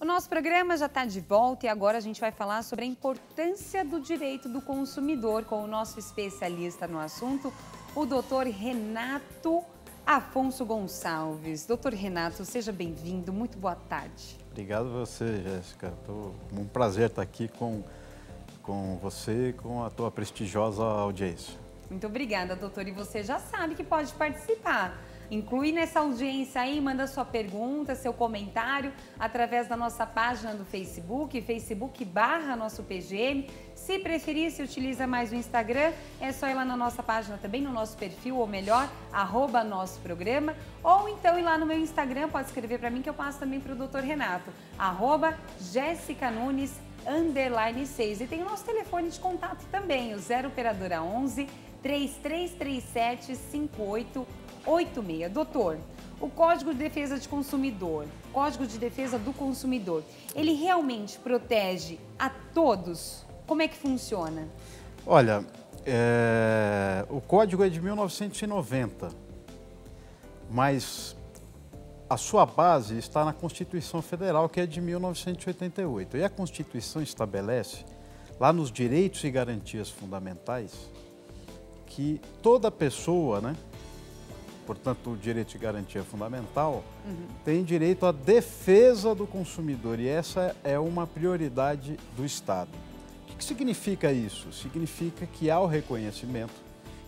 O nosso programa já está de volta e agora a gente vai falar sobre a importância do direito do consumidor com o nosso especialista no assunto, o doutor Renato Afonso Gonçalves. Doutor Renato, seja bem-vindo, muito boa tarde. Obrigado a você, Jéssica. Um prazer estar aqui com você e com a tua prestigiosa audiência. Muito obrigada, doutor. E você já sabe que pode participar. Inclui nessa audiência aí, manda sua pergunta, seu comentário através da nossa página do Facebook, Facebook/nosso PGM. Se preferir, se utiliza mais o Instagram, é só ir lá na nossa página também, no nosso perfil, ou melhor, @nosso programa. Ou então ir lá no meu Instagram, pode escrever para mim que eu passo também para o doutor Renato, @JessicaNunes_6. E tem o nosso telefone de contato também, o 0 operadora 11 3337 5886. Doutor, o Código de Defesa do Consumidor, ele realmente protege a todos? Como é que funciona? Olha, o código é de 1990, mas a sua base está na Constituição Federal, que é de 1988. E a Constituição estabelece, lá nos direitos e garantias fundamentais, que toda pessoa, né, portanto, o direito de garantia fundamental, tem direito à defesa do consumidor, e essa é uma prioridade do Estado. O que significa isso? Significa que há o reconhecimento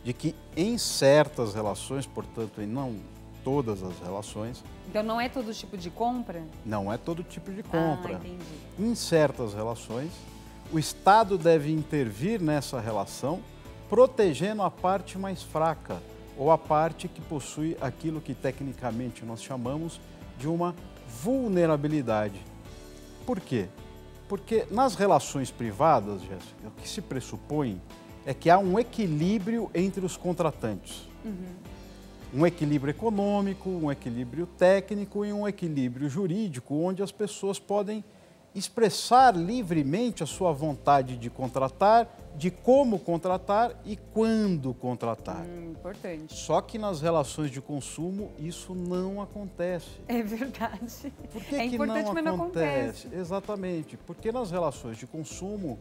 de que em certas relações, portanto, em não todas as relações... Então não é todo tipo de compra? Não é todo tipo de compra. Entendi. Em certas relações, o Estado deve intervir nessa relação, protegendo a parte mais fraca, ou a parte que possui aquilo que tecnicamente nós chamamos de uma vulnerabilidade. Por quê? Porque nas relações privadas, Jéssica, o que se pressupõe é que há um equilíbrio entre os contratantes. Um equilíbrio econômico, um equilíbrio técnico e um equilíbrio jurídico, onde as pessoas podem expressar livremente a sua vontade de contratar, de como contratar e quando contratar. Importante. Só que nas relações de consumo isso não acontece. É verdade. Por que é que importante, não mas não acontece? acontece. Exatamente, porque nas relações de consumo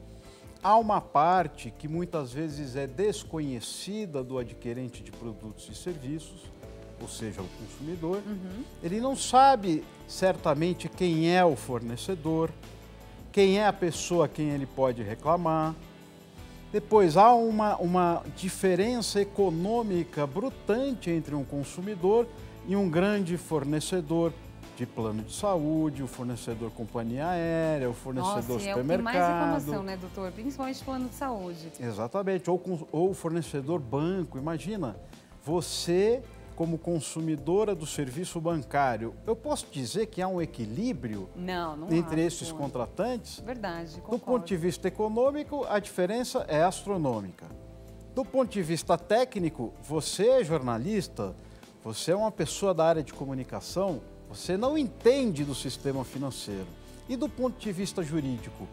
há uma parte que muitas vezes é desconhecida do adquirente de produtos e serviços, ou seja, o consumidor. Ele não sabe certamente quem é o fornecedor, quem é a pessoa a quem ele pode reclamar. Depois, há uma diferença econômica brutante entre um consumidor e um grande fornecedor de plano de saúde, o fornecedor companhia aérea, o fornecedor supermercado. É o que mais reclamação, né, doutor? Principalmente plano de saúde. Exatamente, ou o fornecedor banco. Imagina, você como consumidora do serviço bancário, eu posso dizer que há um equilíbrio entre esses contratantes? Verdade, concordo. Do ponto de vista econômico, a diferença é astronômica. Do ponto de vista técnico, você é jornalista, você é uma pessoa da área de comunicação, você não entende do sistema financeiro. E do ponto de vista jurídico,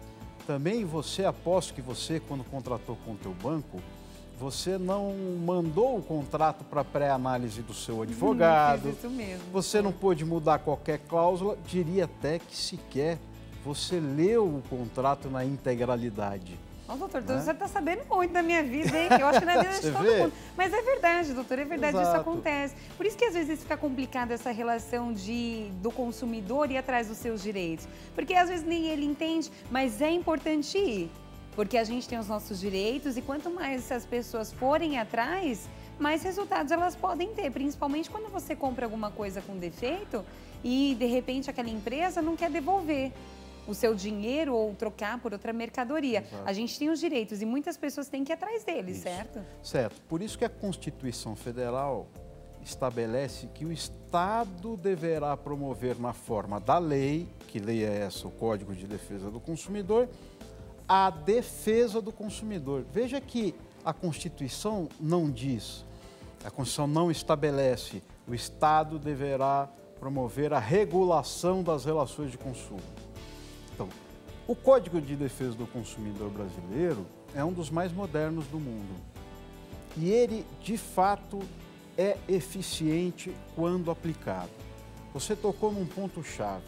também você, aposto que você, quando contratou com o teu banco, você não mandou o contrato para pré-análise do seu advogado. Fiz isso mesmo. Você não pôde mudar qualquer cláusula, diria até que sequer você leu o contrato na integralidade. Nossa, doutor, você está sabendo muito da minha vida, hein? Eu acho que na vida de todo mundo. Mas é verdade, doutor, é verdade, isso acontece. Por isso que às vezes fica complicada essa relação do consumidor ir atrás dos seus direitos. Porque às vezes nem ele entende, mas é importante ir. Porque a gente tem os nossos direitos e quanto mais essas pessoas forem atrás, mais resultados elas podem ter. Principalmente quando você compra alguma coisa com defeito e, de repente, aquela empresa não quer devolver o seu dinheiro ou trocar por outra mercadoria. Exato. A gente tem os direitos e muitas pessoas têm que ir atrás deles, certo? Certo. Por isso que a Constituição Federal estabelece que o Estado deverá promover na forma da lei, que lei é essa, o Código de Defesa do Consumidor, a defesa do consumidor. Veja que a Constituição não diz, a Constituição não estabelece, o Estado deverá promover a regulação das relações de consumo. Então, o Código de Defesa do Consumidor brasileiro é um dos mais modernos do mundo. E ele, de fato, é eficiente quando aplicado. Você tocou num ponto-chave.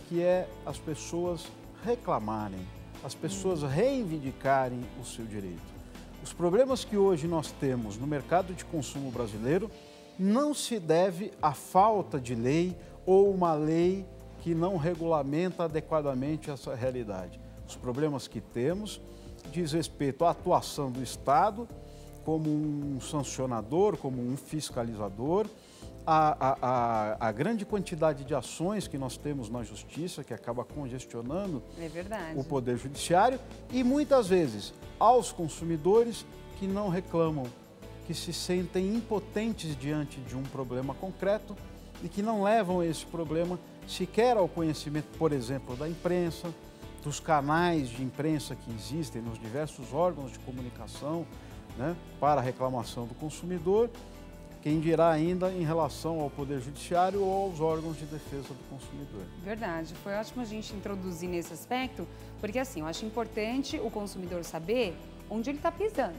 que é as pessoas reclamarem, as pessoas reivindicarem o seu direito. Os problemas que hoje nós temos no mercado de consumo brasileiro não se deve à falta de lei ou uma lei que não regulamenta adequadamente essa realidade. Os problemas que temos diz respeito à atuação do Estado como um sancionador, como um fiscalizador, a grande quantidade de ações que nós temos na Justiça, que acaba congestionando o Poder Judiciário, e muitas vezes aos consumidores que não reclamam, que se sentem impotentes diante de um problema concreto e que não levam esse problema sequer ao conhecimento, por exemplo, da imprensa, dos canais de imprensa que existem nos diversos órgãos de comunicação, né, para a reclamação do consumidor, quem dirá ainda em relação ao Poder Judiciário ou aos órgãos de defesa do consumidor. Verdade, foi ótimo a gente introduzir nesse aspecto, porque assim, eu acho importante o consumidor saber onde ele está pisando.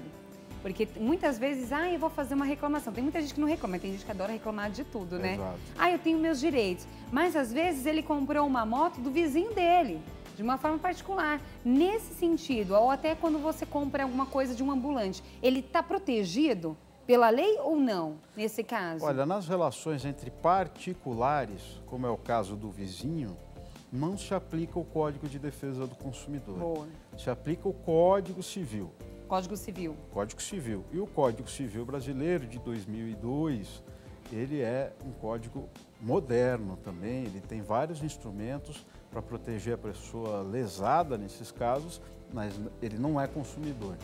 Porque muitas vezes, eu vou fazer uma reclamação. Tem muita gente que não reclama, tem gente que adora reclamar de tudo, né? Exato. Eu tenho meus direitos. Mas às vezes ele comprou uma moto do vizinho dele, de uma forma particular. Nesse sentido, ou até quando você compra alguma coisa de um ambulante, ele está protegido pela lei ou não, nesse caso? Olha, nas relações entre particulares, como é o caso do vizinho, não se aplica o Código de Defesa do Consumidor. Boa. Se aplica o Código Civil. Código Civil. Código Civil. E o Código Civil brasileiro de 2002, ele é um código moderno também, ele tem vários instrumentos para proteger a pessoa lesada nesses casos, mas ele não é consumidor,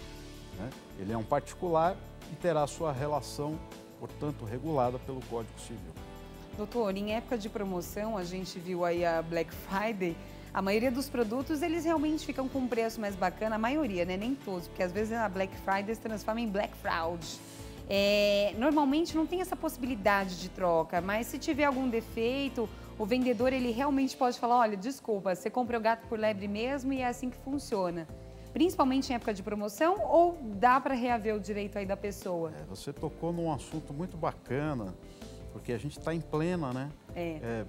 né? Ele é um particular e terá sua relação, portanto, regulada pelo Código Civil. Doutor, em época de promoção, a gente viu aí a Black Friday, a maioria dos produtos, eles realmente ficam com um preço mais bacana, a maioria, né? Nem todos, porque às vezes a Black Friday se transforma em Black Fraud. Normalmente não tem essa possibilidade de troca, mas se tiver algum defeito, o vendedor ele realmente pode falar, olha, desculpa, você comprou o gato por lebre mesmo e é assim que funciona. Principalmente em época de promoção, ou dá para reaver o direito aí da pessoa? Você tocou num assunto muito bacana, porque a gente está em plena, né?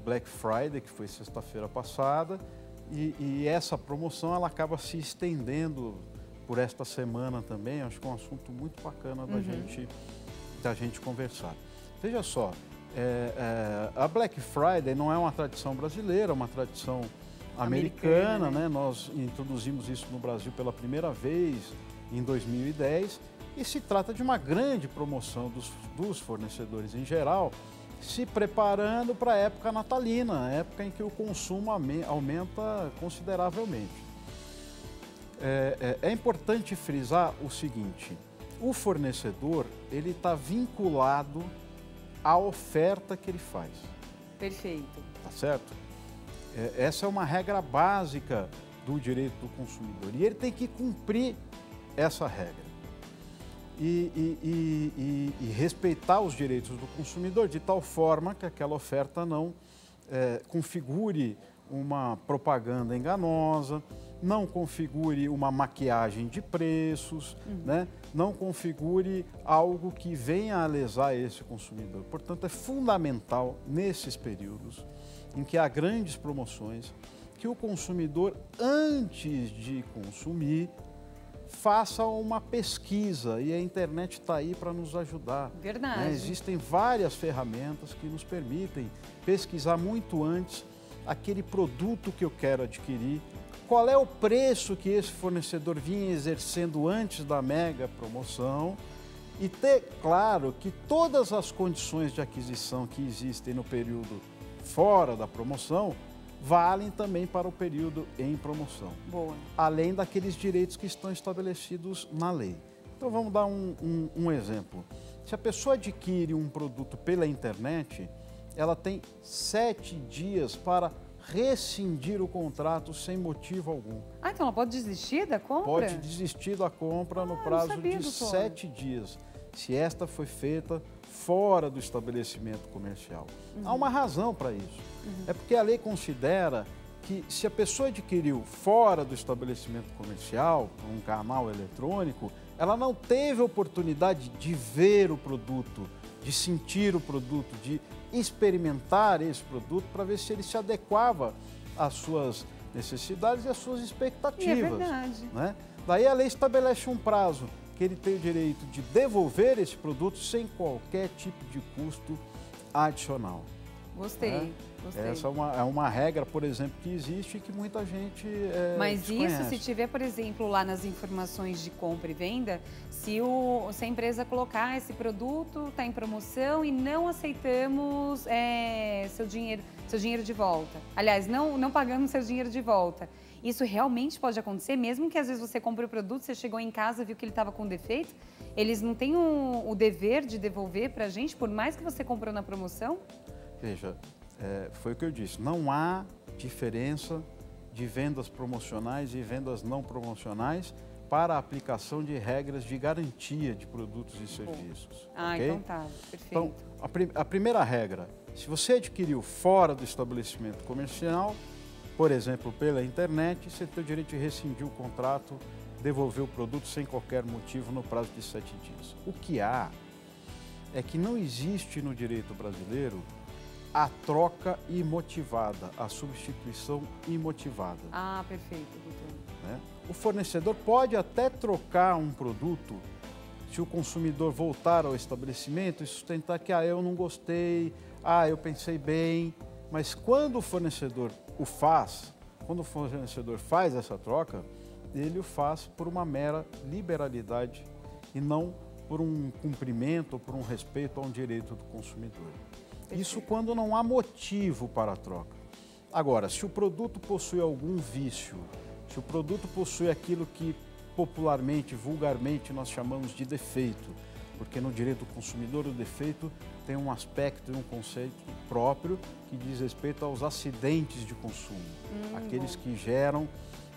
Black Friday, que foi sexta-feira passada, e essa promoção ela acaba se estendendo por esta semana também. Acho que é um assunto muito bacana da gente conversar. Veja só, a Black Friday não é uma tradição brasileira, é uma tradição americana, né? Nós introduzimos isso no Brasil pela primeira vez em 2010 e se trata de uma grande promoção dos fornecedores em geral, se preparando para a época natalina, a época em que o consumo aumenta consideravelmente. É importante frisar o seguinte, o fornecedor ele está vinculado à oferta que ele faz. Perfeito. Tá certo? Essa é uma regra básica do direito do consumidor e ele tem que cumprir essa regra e respeitar os direitos do consumidor de tal forma que aquela oferta não configure uma propaganda enganosa, não configure uma maquiagem de preços, né? Não configure algo que venha a lesar esse consumidor. Portanto, é fundamental nesses períodos em que há grandes promoções, que o consumidor, antes de consumir, faça uma pesquisa, e a internet está aí para nos ajudar. Verdade. Né? Existem várias ferramentas que nos permitem pesquisar muito antes aquele produto que eu quero adquirir, qual é o preço que esse fornecedor vinha exercendo antes da mega promoção, e ter claro que todas as condições de aquisição que existem no período fora da promoção, valem também para o período em promoção. Boa. Além daqueles direitos que estão estabelecidos na lei. Então vamos dar um exemplo. Se a pessoa adquire um produto pela internet, ela tem 7 dias para rescindir o contrato sem motivo algum. Então ela pode desistir da compra? Pode desistir da compra no prazo de 7 dias, se esta foi feita fora do estabelecimento comercial. Há uma razão para isso. É porque a lei considera que se a pessoa adquiriu fora do estabelecimento comercial, um canal eletrônico, ela não teve oportunidade de ver o produto, de sentir o produto, de experimentar esse produto para ver se ele se adequava às suas necessidades e às suas expectativas. É verdade. Né? Daí a lei estabelece um prazo que ele tem o direito de devolver esse produto sem qualquer tipo de custo adicional. Gostei, né? gostei. Essa é uma regra, por exemplo, que existe e que muita gente Mas desconhece. isso, se tiver, por exemplo, lá nas informações de compra e venda, se a empresa colocar esse produto está em promoção e não aceitamos seu dinheiro de volta. Aliás, não pagamos seu dinheiro de volta. Isso realmente pode acontecer, mesmo que às vezes você compre o produto, você chegou em casa, viu que ele estava com defeito, eles não têm o dever de devolver para a gente, por mais que você comprou na promoção? Veja, foi o que eu disse, não há diferença de vendas promocionais e vendas não promocionais para a aplicação de regras de garantia de produtos e serviços. Okay? Então tá, perfeito. Então, a primeira regra, se você adquiriu fora do estabelecimento comercial, por exemplo, pela internet, você tem o direito de rescindir o contrato, devolver o produto sem qualquer motivo no prazo de 7 dias. O que há é que não existe no direito brasileiro a troca imotivada, a substituição imotivada. Ah, perfeito, doutor. Né? O fornecedor pode até trocar um produto se o consumidor voltar ao estabelecimento e sustentar que eu não gostei, eu pensei bem, mas quando o fornecedor faz essa troca, ele o faz por uma mera liberalidade e não por um cumprimento ou por um respeito a um direito do consumidor. Isso quando não há motivo para a troca. Agora, se o produto possui algum vício, se o produto possui aquilo que popularmente, vulgarmente, nós chamamos de defeito, porque no direito do consumidor o defeito tem um aspecto e um conceito próprio que diz respeito aos acidentes de consumo, aqueles que geram,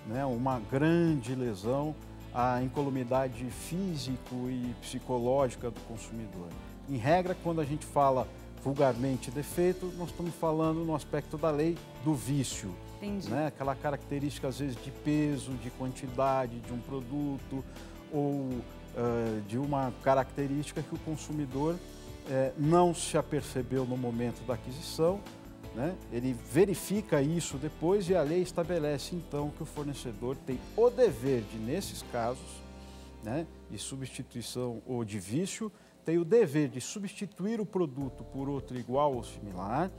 né, uma grande lesão à incolumidade físico e psicológica do consumidor. Em regra, quando a gente fala vulgarmente defeito, nós estamos falando no aspecto da lei do vício. Entendi. Né? Aquela característica, às vezes, de peso, de quantidade de um produto ou de uma característica que o consumidor não se apercebeu no momento da aquisição, né? Ele verifica isso depois e a lei estabelece, então, que o fornecedor tem o dever de, nesses casos, né, de substituição ou de vício, tem o dever de substituir o produto por outro igual ou similar,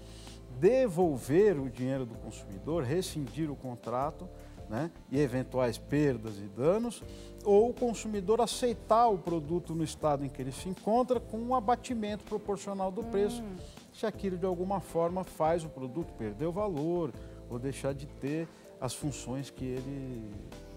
devolver o dinheiro do consumidor, rescindir o contrato, né, e eventuais perdas e danos, ou o consumidor aceitar o produto no estado em que ele se encontra com um abatimento proporcional do preço, se aquilo de alguma forma faz o produto perder o valor ou deixar de ter as funções que ele...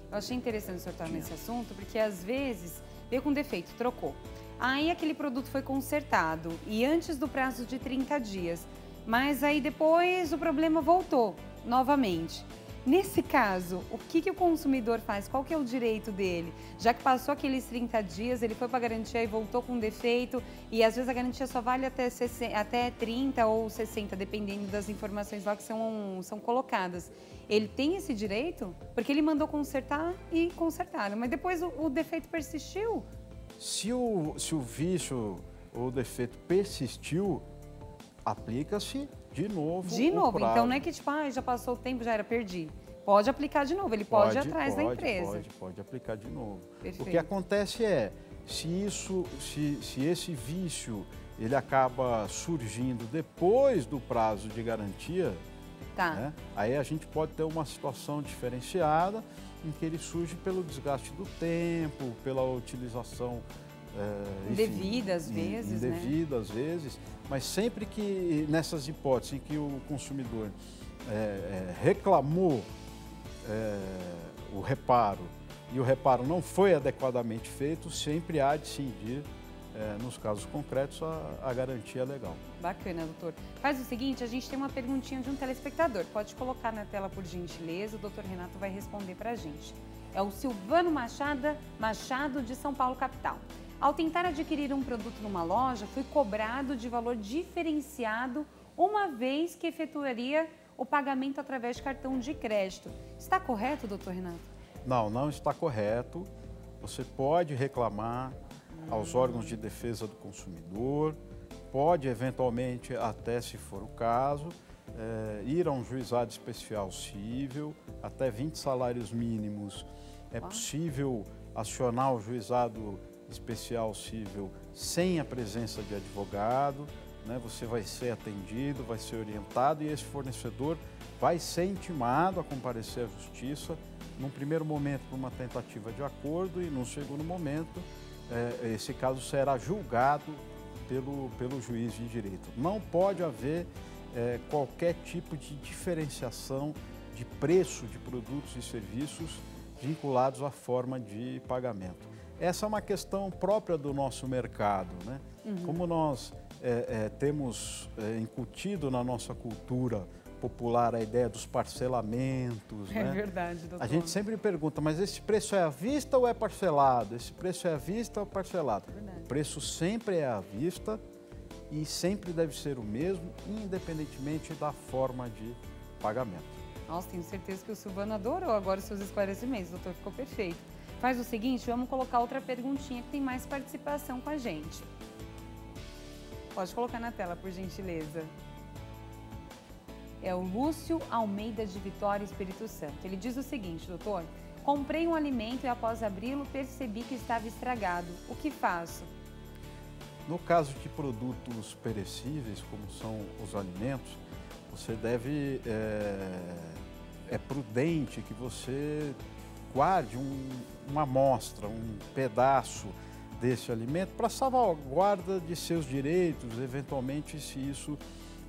Eu achei interessante o senhor estar nesse assunto, porque às vezes veio com defeito, trocou. Aí aquele produto foi consertado e antes do prazo de 30 dias, mas aí depois o problema voltou novamente. Nesse caso, o que o consumidor faz? Qual que é o direito dele? Já que passou aqueles 30 dias, ele foi para a garantia e voltou com defeito, e às vezes a garantia só vale até 30 ou 60, dependendo das informações lá que são colocadas. Ele tem esse direito? Porque ele mandou consertar e consertaram, mas depois o defeito persistiu. Se o vício ou o defeito persistiu, aplica-se de novo. De novo, então não é que tipo, já passou o tempo, já era, perdi. Pode aplicar de novo, ele pode ir atrás da empresa. Pode aplicar de novo. Perfeito. O que acontece é, se esse vício ele acaba surgindo depois do prazo de garantia, né, aí a gente pode ter uma situação diferenciada em que ele surge pelo desgaste do tempo, pela utilização indevida às vezes, indevida às vezes, mas sempre que nessas hipóteses em que o consumidor reclamou o reparo e o reparo não foi adequadamente feito, sempre há de se incidir, nos casos concretos, a garantia legal. Bacana, doutor. Faz o seguinte, a gente tem uma perguntinha de um telespectador. Pode colocar na tela, por gentileza, o doutor Renato vai responder para a gente. É o Silvano Machado, de São Paulo, capital. Ao tentar adquirir um produto numa loja, fui cobrado de valor diferenciado, uma vez que efetuaria o pagamento através de cartão de crédito. Está correto, doutor Renato? Não, não está correto. Você pode reclamar aos órgãos de defesa do consumidor, pode eventualmente, até se for o caso, ir a um juizado especial cível, até 20 salários mínimos. É possível acionar o juizado especial cível sem a presença de advogado, né? Você vai ser atendido, vai ser orientado e esse fornecedor vai ser intimado a comparecer à justiça, num primeiro momento por uma tentativa de acordo e num segundo momento esse caso será julgado pelo juiz de direito. Não pode haver qualquer tipo de diferenciação de preço de produtos e serviços vinculados à forma de pagamento. Essa é uma questão própria do nosso mercado, né? Como nós temos incutido na nossa cultura popular a ideia dos parcelamentos, É né? verdade, doutor. A gente sempre pergunta, mas esse preço é à vista ou é parcelado? Esse preço é à vista ou parcelado? O preço sempre é à vista e sempre deve ser o mesmo, independentemente da forma de pagamento. Nossa, tenho certeza que o Silvano adorou agora os seus esclarecimentos, doutor, ficou perfeito. Faz o seguinte, vamos colocar outra perguntinha que tem mais participação com a gente. Pode colocar na tela, por gentileza. É o Lúcio Almeida de Vitória, Espírito Santo. Ele diz o seguinte, doutor, comprei um alimento e após abri-lo percebi que estava estragado. O que faço? No caso de produtos perecíveis, como são os alimentos, você deve, é prudente que você guarde uma amostra, um pedaço desse alimento para salvaguarda de seus direitos, eventualmente se isso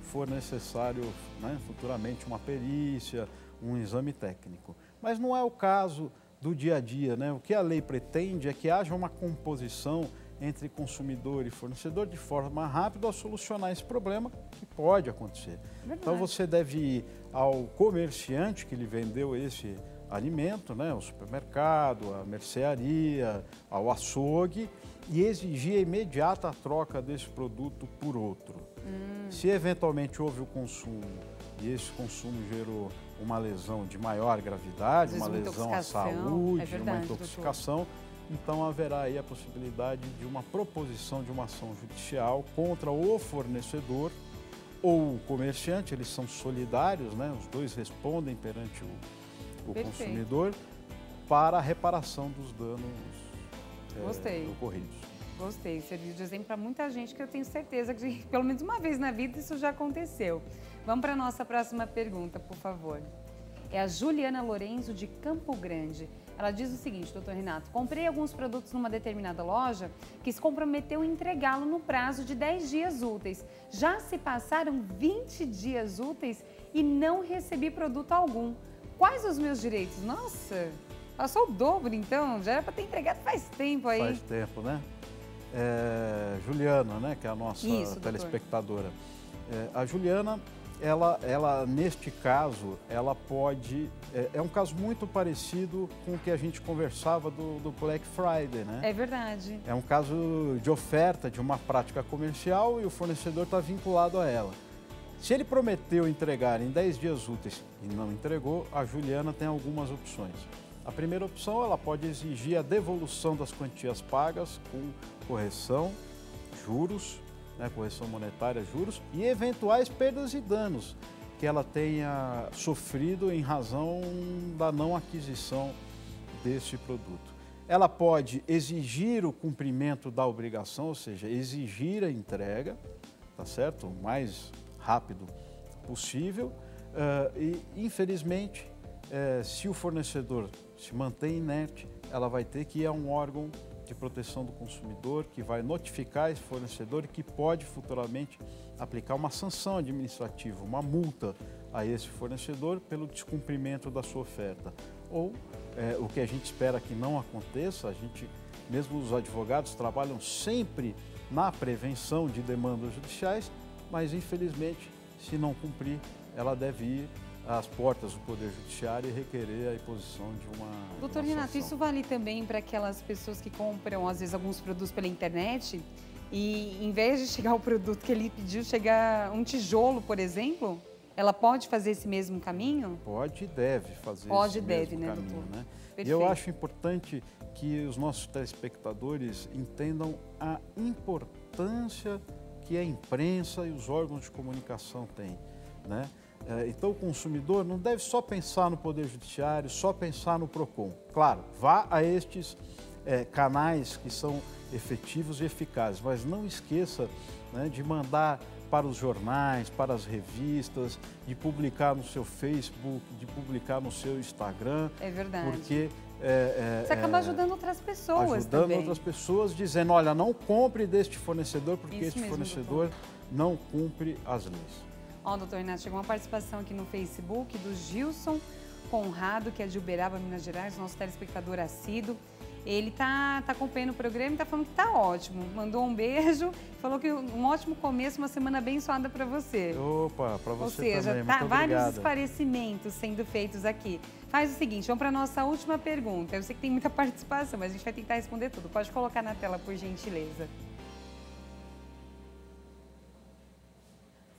for necessário, né, futuramente uma perícia, um exame técnico. Mas não é o caso do dia a dia, né? O que a lei pretende é que haja uma composição entre consumidor e fornecedor de forma rápida a solucionar esse problema que pode acontecer. Então você deve ir ao comerciante que lhe vendeu esse alimento, né, ao supermercado, à mercearia, ao açougue e exigir a imediata troca desse produto por outro. Se eventualmente houve o consumo e esse consumo gerou uma lesão de maior gravidade, uma lesão à saúde, uma intoxicação, então haverá aí a possibilidade de uma proposição de uma ação judicial contra o fornecedor ou o comerciante, eles são solidários, né? Os dois respondem perante o consumidor para a reparação dos danos ocorridos. Gostei, serviu de exemplo para muita gente que eu tenho certeza que pelo menos uma vez na vida isso já aconteceu. Vamos para a nossa próxima pergunta, por favor. É a Juliana Lorenzo de Campo Grande. Ela diz o seguinte, doutor Renato, comprei alguns produtos numa determinada loja que se comprometeu em entregá-lo no prazo de 10 dias úteis. Já se passaram 20 dias úteis e não recebi produto algum. Quais os meus direitos? Nossa, passou o dobro então, já era para ter entregado faz tempo aí. Faz tempo, né? Juliana, né, que é a nossa telespectadora. A Juliana, ela neste caso, ela pode... É um caso muito parecido com o que a gente conversava do Black Friday, né? É verdade. É um caso de oferta de uma prática comercial e o fornecedor está vinculado a ela. Se ele prometeu entregar em 10 dias úteis e não entregou, a Juliana tem algumas opções. A primeira opção, ela pode exigir a devolução das quantias pagas com correção, juros, né, correção monetária, juros e eventuais perdas e danos que ela tenha sofrido em razão da não aquisição desse produto. Ela pode exigir o cumprimento da obrigação, ou seja, exigir a entrega, tá certo? O mais rápido possível e, infelizmente, se o fornecedor se mantém inerte, ela vai ter que ir a um órgão de proteção do consumidor que vai notificar esse fornecedor e que pode futuramente aplicar uma sanção administrativa, uma multa a esse fornecedor pelo descumprimento da sua oferta. Ou o que a gente espera que não aconteça, mesmo os advogados trabalham sempre na prevenção de demandas judiciais, mas infelizmente, se não cumprir, ela deve ir às portas do Poder Judiciário e requerer a imposição de uma Doutor Renato, isso vale também para aquelas pessoas que compram, às vezes, alguns produtos pela internet e, em vez de chegar o produto que ele pediu, chegar um tijolo, por exemplo, ela pode fazer esse mesmo caminho? Pode e deve fazer esse mesmo caminho, doutor? Né? E eu acho importante que os nossos telespectadores entendam a importância que a imprensa e os órgãos de comunicação têm, né? Então, o consumidor não deve só pensar no Poder Judiciário, só pensar no PROCON. Claro, vá a estes canais que são efetivos e eficazes, mas não esqueça, né, de mandar para os jornais, para as revistas, de publicar no seu Facebook, de publicar no seu Instagram. É verdade. Porque você acaba ajudando outras pessoas ajudando também. outras pessoas, dizendo, olha, não compre deste fornecedor, porque Isso este mesmo, fornecedor não cumpre as leis. Ó, doutor Renato, chegou uma participação aqui no Facebook do Gilson Conrado, que é de Uberaba, Minas Gerais, nosso telespectador assíduo. Ele tá acompanhando o programa e tá falando que tá ótimo. Mandou um beijo, falou que um ótimo começo, uma semana abençoada para você. Opa, para você também. Ou seja, Muito vários obrigado. esclarecimentos sendo feitos aqui. Faz o seguinte, vamos para a nossa última pergunta. Eu sei que tem muita participação, mas a gente vai tentar responder tudo. Pode colocar na tela, por gentileza.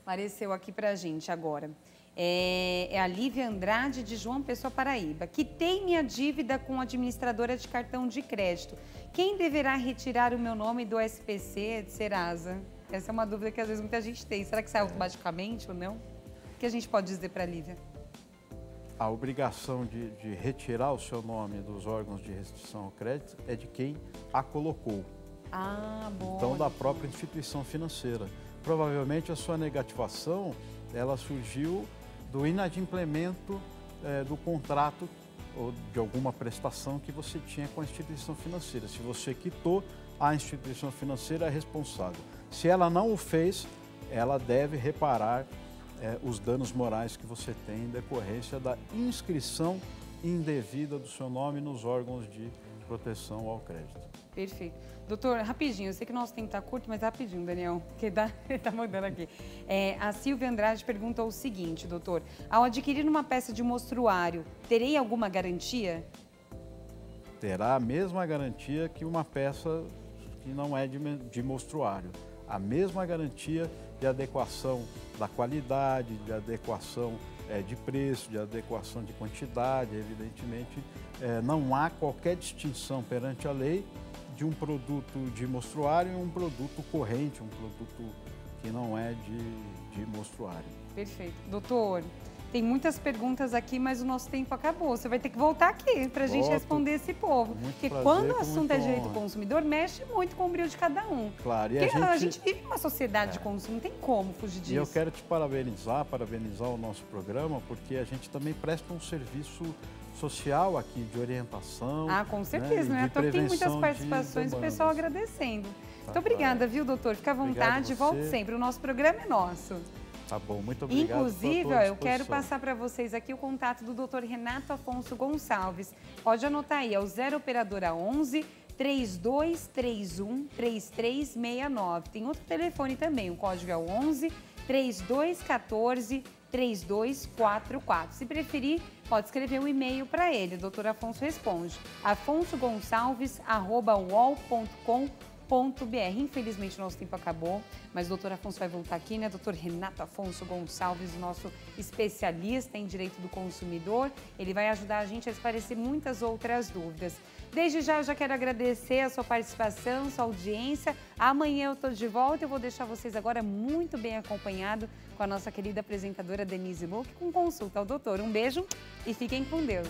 Apareceu aqui para a gente agora. É a Lívia Andrade, de João Pessoa, Paraíba, que tem minha dívida com a administradora de cartão de crédito. Quem deverá retirar o meu nome do SPC de Serasa? Essa é uma dúvida que às vezes muita gente tem. Será que sai automaticamente ou não? O que a gente pode dizer para a Lívia? A obrigação de retirar o seu nome dos órgãos de restrição ao crédito é de quem a colocou. Ah, bom. Então, da própria instituição financeira. Provavelmente a sua negativação, ela surgiu do inadimplemento do contrato ou de alguma prestação que você tinha com a instituição financeira. Se você quitou, a instituição financeira é responsável. Se ela não o fez, ela deve reparar os danos morais que você tem em decorrência da inscrição indevida do seu nome nos órgãos de proteção ao crédito. Perfeito. Doutor, rapidinho, eu sei que o nosso tempo está curto, mas rapidinho, Daniel, que ele tá mandando aqui. A Silvia Andrade perguntou o seguinte, doutor, ao adquirir uma peça de mostruário, terei alguma garantia? Terá a mesma garantia que uma peça que não é de mostruário. A mesma garantia de adequação da qualidade, de adequação de preço, de adequação de quantidade, evidentemente, não há qualquer distinção perante a lei de um produto de mostruário e um produto corrente, um produto que não é de mostruário. Perfeito. Doutor, tem muitas perguntas aqui, mas o nosso tempo acabou. Você vai ter que voltar aqui para a gente responder esse povo. Porque quando o assunto é direito do consumidor, mexe muito com o brilho de cada um. Claro. E porque a gente vive uma sociedade de consumo, não tem como fugir disso. E eu quero te parabenizar o nosso programa, porque a gente também presta um serviço social aqui de orientação. Ah, com certeza, né? Então tem muitas participações e o pessoal agradecendo. Muito obrigada, viu, doutor? Fica à vontade, volte sempre. O nosso programa é nosso. Tá bom, muito obrigado. Inclusive, eu quero passar para vocês aqui o contato do Dr. Renato Afonso Gonçalves. Pode anotar aí, é o 0 operadora 11 3231 3369. Tem outro telefone também, o código é o 11 3214 3244. Se preferir, pode escrever um e-mail para ele, o doutor Afonso responde. afonsogonçalves@uol.com.br. Infelizmente, nosso tempo acabou, mas o doutor Afonso vai voltar aqui, né? Doutor Renato Afonso Gonçalves, nosso especialista em direito do consumidor. Ele vai ajudar a gente a esclarecer muitas outras dúvidas. Desde já, eu já quero agradecer a sua participação, sua audiência. Amanhã eu estou de volta. Eu vou deixar vocês agora muito bem acompanhados com a nossa querida apresentadora Denise Luque com consulta ao doutor. Um beijo e fiquem com Deus.